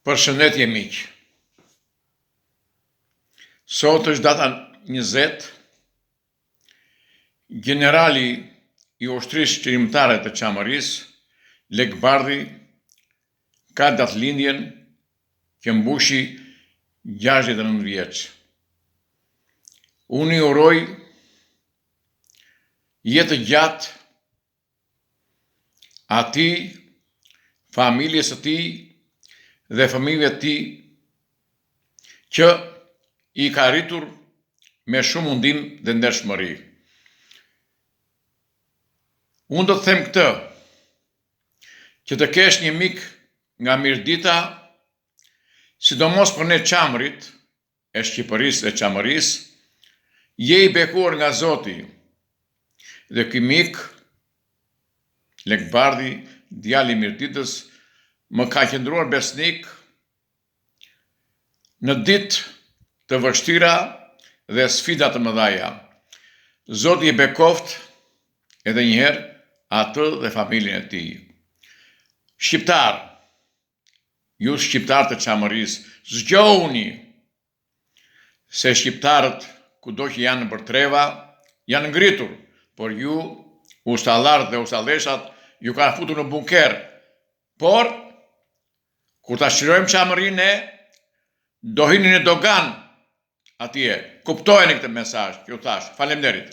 Përshëndetje miq. Sot është data 20. Generali i ushtrisë çrimtare të Çamërisë, Lek Bardhi, ka datëlindjen që mbushi 69 vjeç. Unë i uroj jetë gjatë atij, familjes së tij dhe fëmijëve të tij që i ka rritur me shumë mundim dhe ndershmëri. Unë do të them këtë, që të kesh një mik nga Mirdita, sidomos për ne Çamërit, e Shqipërisë dhe Çamërisë, je i bekuar nga Zoti. Dhe ky mik, Lek Bardhi, djali i Mirditës, më ka qëndruar besnik në ditë të vështira dhe sfida të mëdha. Zoti e bekoft edhe njëherë atë dhe familjen e tij. Shqiptar, ju shqiptar të Çamërisë, zgjohuni, se shqiptarët kudo që janë nëpër treva janë ngritur, por ju, ustallarët dheustalleshat, ju kanë futur në bunker. Por kur ta shqyrojmë Çamërinë ne, do hini në dogan atje. Kuptojeni këtë mesazh që ju thash. Faleminderit.